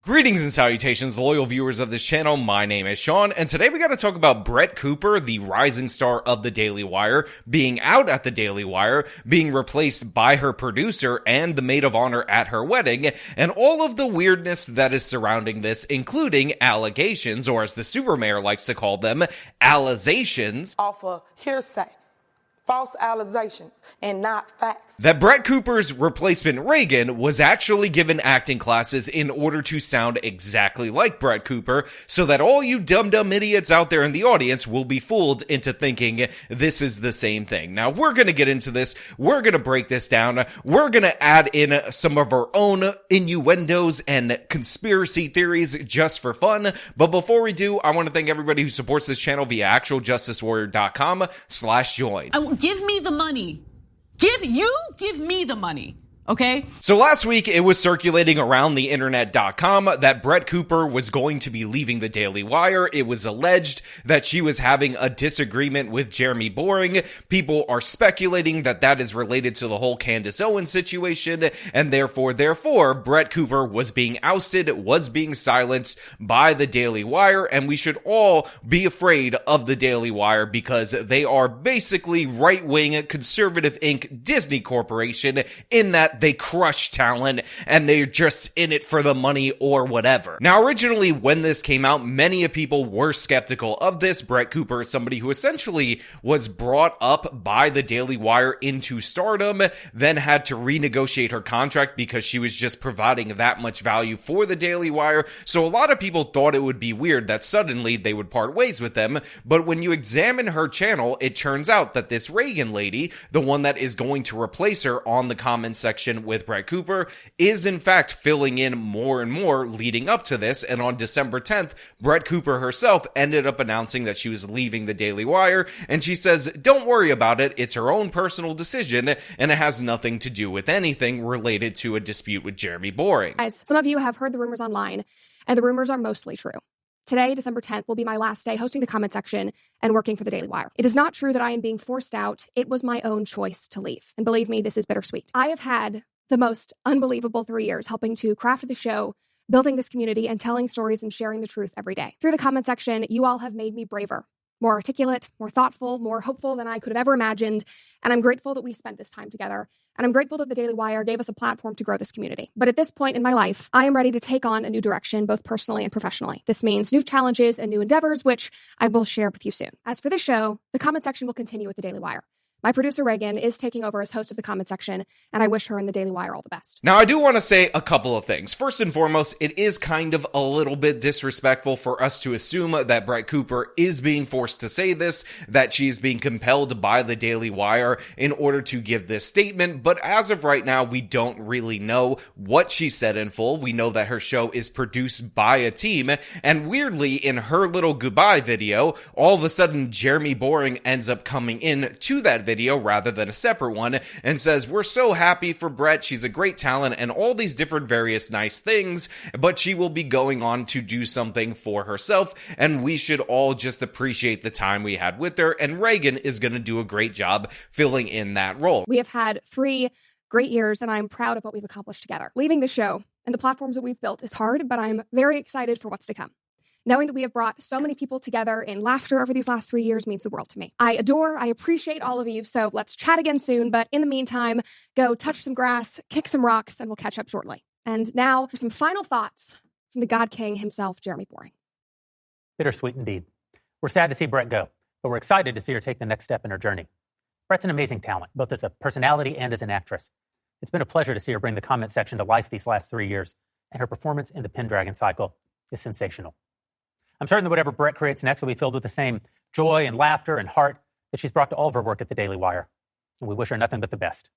Greetings and salutations, loyal viewers of this channel. My name is Sean, and today we got to talk about Brett Cooper, the rising star of the Daily Wire, being out at the Daily Wire, being replaced by her producer and the maid of honor at her wedding, and all of the weirdness that is surrounding this, including allegations, or as the super mayor likes to call them, alizations. Off of hearsay. False allegations and not facts. That Brett Cooper's replacement Reagan was actually given acting classes in order to sound exactly like Brett Cooper, so that all you dumb idiots out there in the audience will be fooled into thinking this is the same thing. Now, we're gonna get into this, we're gonna break this down, we're gonna add in some of our own innuendos and conspiracy theories just for fun, but before we do, I want to thank everybody who supports this channel via actualjusticewarrior.com/join. Give me the money. Give me the money. Okay? So last week, it was circulating around the internet.com that Brett Cooper was going to be leaving the Daily Wire. It was alleged that she was having a disagreement with Jeremy Boring. People are speculating that that is related to the whole Candace Owens situation, and therefore, Brett Cooper was being ousted, was being silenced by the Daily Wire, and we should all be afraid of the Daily Wire because they are basically right-wing, conservative Inc. Disney Corporation in that they crush talent and they're just in it for the money or whatever. Now, originally, when this came out, many people were skeptical of this. Brett Cooper is somebody who essentially was brought up by the Daily Wire into stardom, then had to renegotiate her contract because she was just providing that much value for the Daily Wire. So a lot of people thought it would be weird that suddenly they would part ways with them. But when you examine her channel, it turns out that this Reagan lady, the one that is going to replace her on the comment section with Brett Cooper, is in fact filling in more and more leading up to this. And on December 10th, Brett Cooper herself ended up announcing that she was leaving the Daily Wire, and she says, don't worry about it, it's her own personal decision, and it has nothing to do with anything related to a dispute with Jeremy Boring. Guys, some of you have heard the rumors online, and the rumors are mostly true. Today, December 10th, will be my last day hosting the comment section and working for the Daily Wire. It is not true that I am being forced out. It was my own choice to leave. And believe me, this is bittersweet. I have had the most unbelievable 3 years helping to craft the show, building this community, and telling stories and sharing the truth every day. Through the comment section, you all have made me braver, more articulate, more thoughtful, more hopeful than I could have ever imagined. And I'm grateful that we spent this time together. And I'm grateful that the Daily Wire gave us a platform to grow this community. But at this point in my life, I am ready to take on a new direction, both personally and professionally. This means new challenges and new endeavors, which I will share with you soon. As for this show, the comment section will continue with the Daily Wire. My producer, Reagan, is taking over as host of the comment section, and I wish her and the Daily Wire all the best. Now, I do want to say a couple of things. First and foremost, it is kind of a little bit disrespectful for us to assume that Brett Cooper is being forced to say this, that she's being compelled by the Daily Wire in order to give this statement, but as of right now, we don't really know what she said in full. We know that her show is produced by a team, and weirdly, in her little goodbye video, all of a sudden, Jeremy Boring ends up coming in to that video rather than a separate one and says, we're so happy for Brett, she's a great talent, and all these different various nice things, but she will be going on to do something for herself, and we should all just appreciate the time we had with her, and Reagan is going to do a great job filling in that role. We have had 3 great years, and I'm proud of what we've accomplished together. Leaving the show and the platforms that we've built is hard, but I'm very excited for what's to come. Knowing that we have brought so many people together in laughter over these last 3 years means the world to me. I appreciate all of you, so let's chat again soon, but in the meantime, go touch some grass, kick some rocks, and we'll catch up shortly. And now for some final thoughts from the God King himself, Jeremy Boring. Bittersweet indeed. We're sad to see Brett go, but we're excited to see her take the next step in her journey. Brett's an amazing talent, both as a personality and as an actress. It's been a pleasure to see her bring the comment section to life these last 3 years, and her performance in the Pendragon cycle is sensational. I'm certain that whatever Brett creates next will be filled with the same joy and laughter and heart that she's brought to all of her work at the Daily Wire. And we wish her nothing but the best.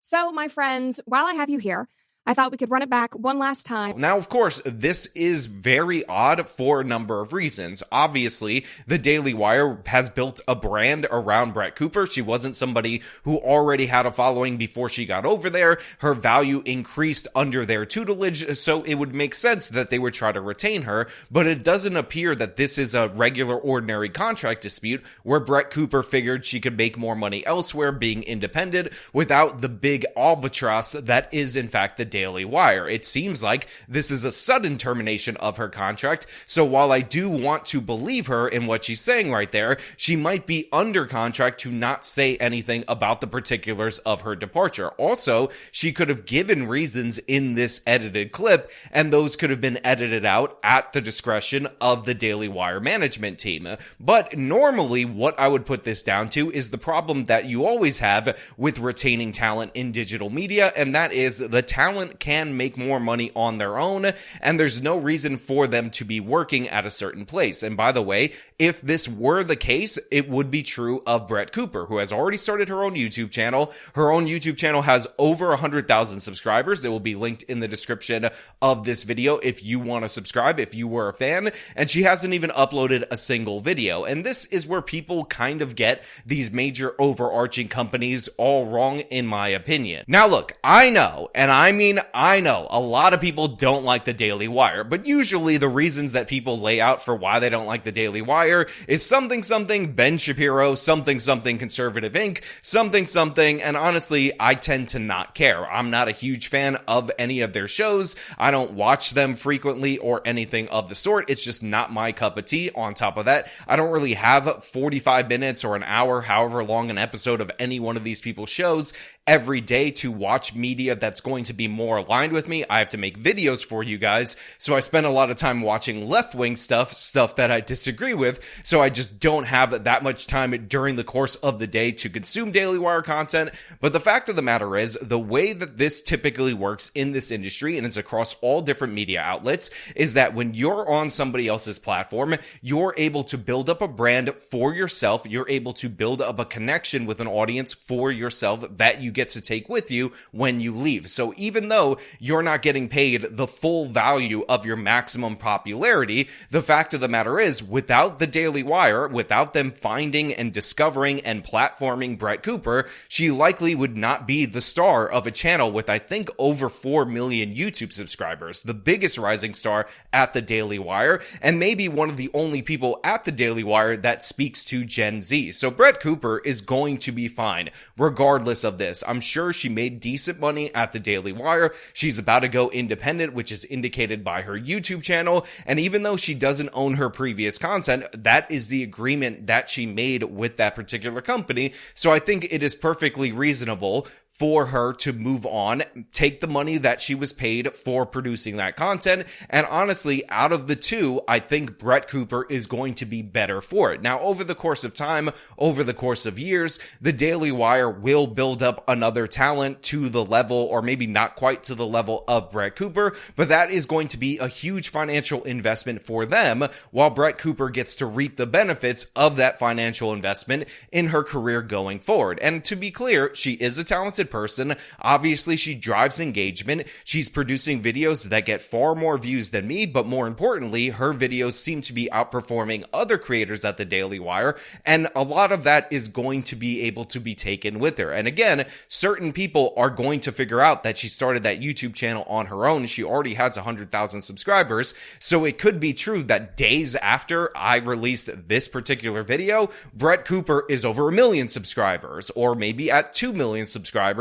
So, my friends, while I have you here, I thought we could run it back one last time. Now, of course, this is very odd for a number of reasons. Obviously, the Daily Wire has built a brand around Brett Cooper. She wasn't somebody who already had a following before she got over there. Her value increased under their tutelage, so it would make sense that they would try to retain her. But it doesn't appear that this is a regular, ordinary contract dispute where Brett Cooper figured she could make more money elsewhere being independent without the big albatross that is, in fact, the Daily Wire. It seems like this is a sudden termination of her contract, so while I do want to believe her in what she's saying right there, she might be under contract to not say anything about the particulars of her departure. Also, she could have given reasons in this edited clip, and those could have been edited out at the discretion of the Daily Wire management team. But normally, what I would put this down to is the problem that you always have with retaining talent in digital media, and that is the talent can make more money on their own, and there's no reason for them to be working at a certain place. And by the way, if this were the case, it would be true of Brett Cooper, who has already started her own YouTube channel. Her own YouTube channel has over 100,000 subscribers. It will be linked in the description of this video if you want to subscribe, if you were a fan. And she hasn't even uploaded a single video. And this is where people kind of get these major overarching companies all wrong, in my opinion. Now look, I know, and I mean I know, a lot of people don't like the Daily Wire, but usually the reasons that people lay out for why they don't like the Daily Wire is something Ben Shapiro, something Conservative Inc., something, and honestly, I tend to not care. I'm not a huge fan of any of their shows. I don't watch them frequently or anything of the sort. It's just not my cup of tea. On top of that, I don't really have 45 minutes or an hour, however long an episode of any one of these people's shows every day to watch media that's going to be more aligned with me. I have to make videos for you guys, so I spend a lot of time watching left-wing stuff that I disagree with, so I just don't have that much time during the course of the day to consume Daily Wire content. But the fact of the matter is, the way that this typically works in this industry, and it's across all different media outlets, is that when you're on somebody else's platform, you're able to build up a brand for yourself, you're able to build up a connection with an audience for yourself that you get to take with you when you leave. So even though you're not getting paid the full value of your maximum popularity, the fact of the matter is, without the Daily Wire, without them finding and discovering and platforming Brett Cooper, she likely would not be the star of a channel with, I think, over 4 million YouTube subscribers, the biggest rising star at the Daily Wire, and maybe one of the only people at the Daily Wire that speaks to Gen Z. So Brett Cooper is going to be fine regardless of this. I'm sure she made decent money at the Daily Wire. She's about to go independent, which is indicated by her YouTube channel, and even though she doesn't own her previous content, that is the agreement that she made with that particular company. So I think it is perfectly reasonable for her to move on, take the money that she was paid for producing that content, and honestly, out of the two, I think Brett Cooper is going to be better for it. Now, over the course of time, over the course of years, the Daily Wire will build up another talent to the level, or maybe not quite to the level of Brett Cooper, but that is going to be a huge financial investment for them, while Brett Cooper gets to reap the benefits of that financial investment in her career going forward. And to be clear, she is a talented person. Obviously, she drives engagement. She's producing videos that get far more views than me, but more importantly, her videos seem to be outperforming other creators at the Daily Wire, and a lot of that is going to be able to be taken with her. And again, certain people are going to figure out that she started that YouTube channel on her own. She already has 100,000 subscribers, so it could be true that days after I released this particular video, Brett Cooper is over 1 million subscribers, or maybe at 2 million subscribers,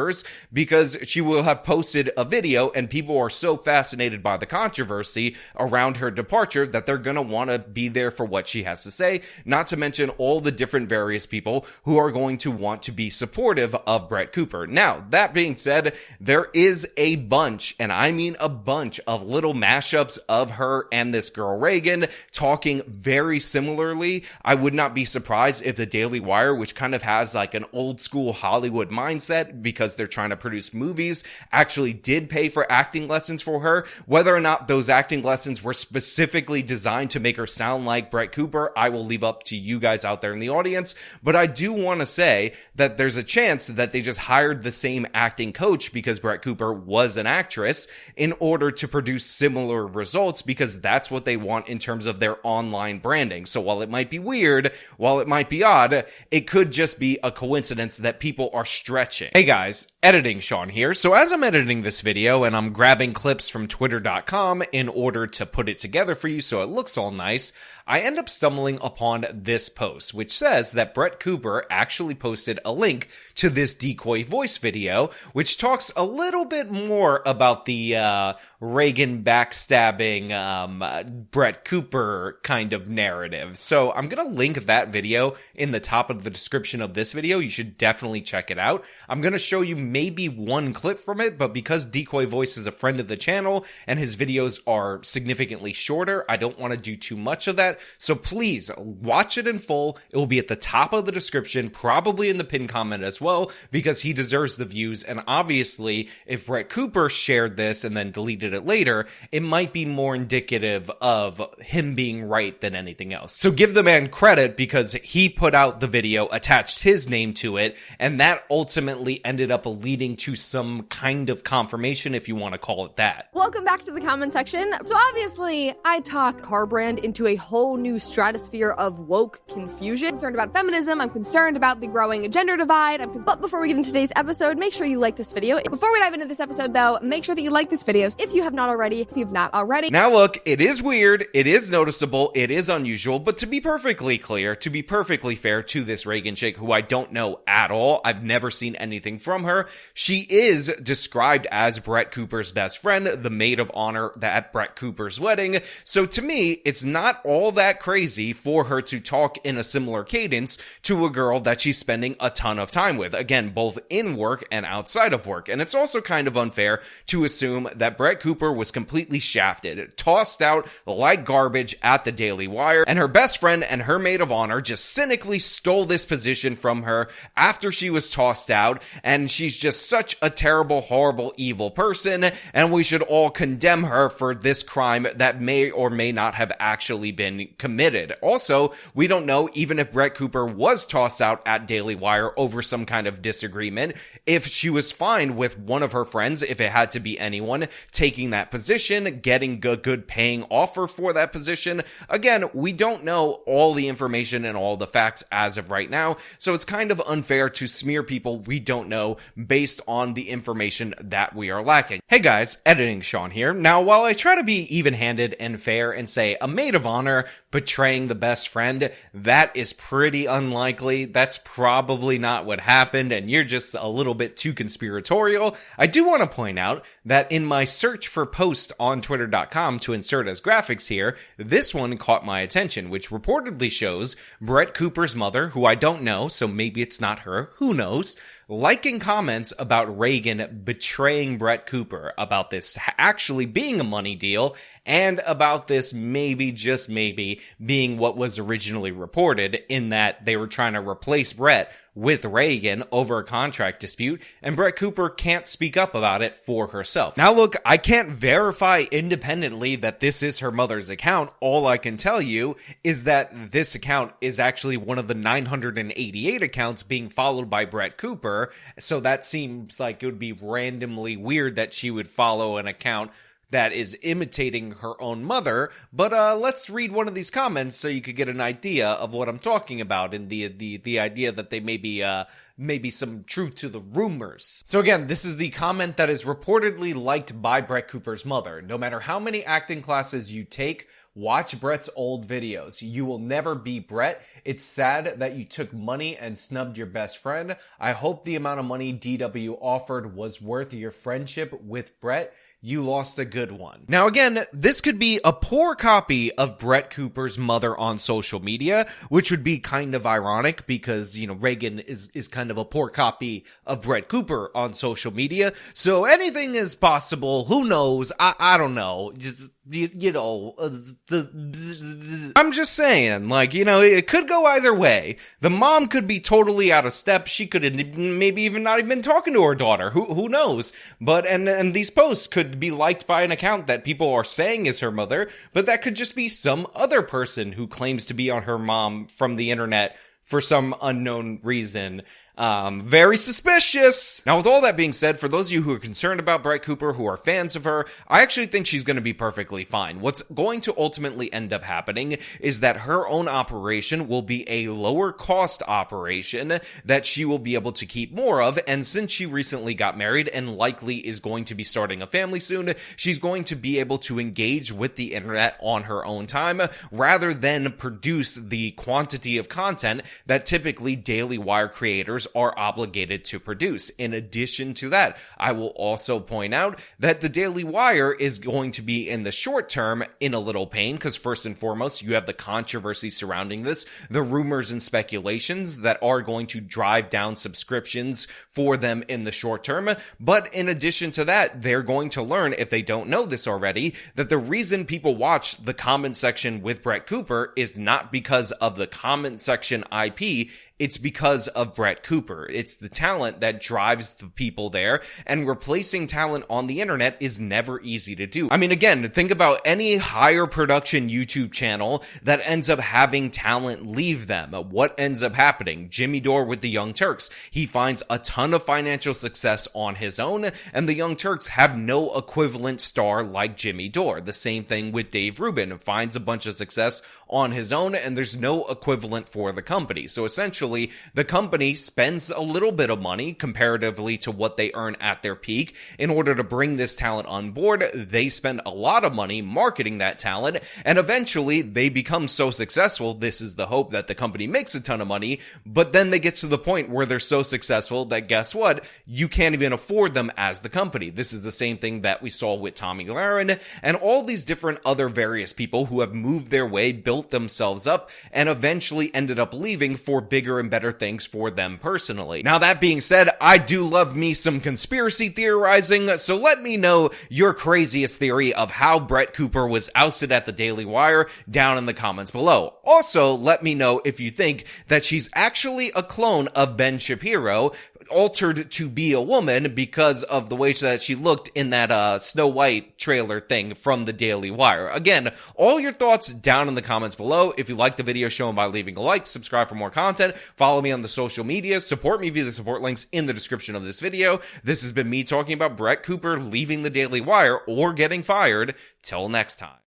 because she will have posted a video and people are so fascinated by the controversy around her departure that they're going to want to be there for what she has to say, not to mention all the different various people who are going to want to be supportive of Brett Cooper. Now, that being said, there is a bunch, and I mean a bunch, of little mashups of her and this girl Reagan talking very similarly. I would not be surprised if the Daily Wire, which kind of has like an old school Hollywood mindset because they're trying to produce movies, actually did pay for acting lessons for her. Whether or not those acting lessons were specifically designed to make her sound like Brett Cooper, I will leave up to you guys out there in the audience. But I do want to say that there's a chance that they just hired the same acting coach because Brett Cooper was an actress in order to produce similar results, because that's what they want in terms of their online branding. So while it might be weird, while it might be odd, it could just be a coincidence that people are stretching. Hey guys, guys, editing Sean here. So as I'm editing this video and I'm grabbing clips from twitter.com in order to put it together for you so it looks all nice, I end up stumbling upon this post, which says that Brett Cooper actually posted a link to this decoy voice video, which talks a little bit more about the Reagan backstabbing Brett Cooper kind of narrative. So I'm going to link that video in the top of the description of this video. You should definitely check it out. I'm going to show you maybe one clip from it, but because Decoy Voice is a friend of the channel and his videos are significantly shorter, I don't want to do too much of that. So please watch it in full. It will be at the top of the description, probably in the pinned comment as well, because he deserves the views. And obviously, if Brett Cooper shared this and then deleted it later, it might be more indicative of him being right than anything else. So give the man credit because he put out the video, attached his name to it, and that ultimately ended up leading to some kind of confirmation, if you want to call it that. Welcome back to the comment section. So obviously, I talk car brand into a whole new stratosphere of woke confusion. I'm concerned about feminism. I'm concerned about the growing gender divide. But before we get into today's episode, make sure you like this video. Before we dive into this episode, though, make sure that you like this video if you have not already. If you've not already. Now look, it is weird, it is noticeable, it is unusual, but to be perfectly clear, to be perfectly fair to this Reagan chick, who I don't know at all, I've never seen anything from her, she is described as Brett Cooper's best friend, the maid of honor at Brett Cooper's wedding, so to me, it's not all that crazy for her to talk in a similar cadence to a girl that she's spending a ton of time with, again, both in work and outside of work, and it's also kind of unfair to assume that Brett Cooper was completely shafted, tossed out like garbage at the Daily Wire, and her best friend and her maid of honor just cynically stole this position from her after she was tossed out, and she's just such a terrible, horrible, evil person, and we should all condemn her for this crime that may or may not have actually been committed. Also, we don't know, even if Brett Cooper was tossed out at Daily Wire over some kind of disagreement, if she was fine with one of her friends, if it had to be anyone, taking that position, getting a good paying offer for that position. Again, we don't know all the information and all the facts as of right now, so it's kind of unfair to smear people we don't know based on the information that we are lacking. Hey guys, editing Sean here. Now, while I try to be even-handed and fair and say a maid of honor betraying the best friend, that is pretty unlikely. That's probably not what happened, and you're just a little bit too conspiratorial. I do want to point out that in my search for posts on twitter.com to insert as graphics here, this one caught my attention, which reportedly shows Brett Cooper's mother, who I don't know, so maybe it's not her, who knows, liking comments about Reagan betraying Brett Cooper, about this actually being a money deal, and about this maybe, just maybe, being what was originally reported, in that they were trying to replace Brett with Reagan over a contract dispute, and Brett Cooper can't speak up about it for herself. Now look, I can't verify independently that this is her mother's account. All I can tell you is that this account is actually one of the 988 accounts being followed by Brett Cooper, so that seems like it would be randomly weird that she would follow an account that is imitating her own mother, but let's read one of these comments so you could get an idea of what I'm talking about and the idea that they may be maybe some truth to the rumors. So again, this is the comment that is reportedly liked by Brett Cooper's mother. No matter how many acting classes you take, watch Brett's old videos. You will never be Brett. It's sad that you took money and snubbed your best friend. I hope the amount of money DW offered was worth your friendship with Brett. You lost a good one. Now again, this could be a poor copy of Brett Cooper's mother on social media, which would be kind of ironic because, you know, Reagan is kind of a poor copy of Brett Cooper on social media. So anything is possible. Who knows? I don't know. Just, you know, I'm just saying, like, you know, it could go either way. The mom could be totally out of step. She could maybe even not even been talking to her daughter. Who knows? But, and these posts could be liked by an account that people are saying is her mother, but that could just be some other person who claims to be on her mom from the internet for some unknown reason. Very suspicious. Now, with all that being said, for those of you who are concerned about Brett Cooper, who are fans of her, I actually think she's going to be perfectly fine. What's going to ultimately end up happening is that her own operation will be a lower cost operation that she will be able to keep more of. And since she recently got married and likely is going to be starting a family soon, she's going to be able to engage with the internet on her own time rather than produce the quantity of content that typically Daily Wire creators are obligated to produce. In addition to that, I will also point out that the Daily Wire is going to be in the short term in a little pain because first and foremost, you have the controversy surrounding this, the rumors and speculations that are going to drive down subscriptions for them in the short term. But in addition to that, they're going to learn, if they don't know this already, that the reason people watch the comment section with Brett Cooper is not because of the comment section IP. It's because of Brett Cooper. It's the talent that drives the people there, and replacing talent on the internet is never easy to do. I mean, again, think about any higher production YouTube channel that ends up having talent leave them. What ends up happening? Jimmy Dore with the Young Turks. He finds a ton of financial success on his own, and the Young Turks have no equivalent star like Jimmy Dore. The same thing with Dave Rubin. Finds a bunch of success on his own, and there's no equivalent for the company. So essentially, the company spends a little bit of money comparatively to what they earn at their peak in order to bring this talent on board. They spend a lot of money marketing that talent, and eventually they become so successful. This is the hope, that the company makes a ton of money, but then they get to the point where they're so successful that guess what? You can't even afford them as the company. This is the same thing that we saw with Tomi Lahren and all these different other various people who have moved their way, built themselves up, and eventually ended up leaving for bigger and better things for them personally. Now, that being said, I do love me some conspiracy theorizing, so let me know your craziest theory of how Brett Cooper was ousted at the Daily Wire down in the comments below. Also, let me know if you think that she's actually a clone of Ben Shapiro, altered to be a woman because of the way that she looked in that Snow White trailer thing from the Daily Wire. Again, all your thoughts down in the comments below. If you liked the video, show them by leaving a like, subscribe for more content, follow me on the social media, support me via the support links in the description of this video. This has been me talking about Brett Cooper leaving the Daily Wire or getting fired. Till next time.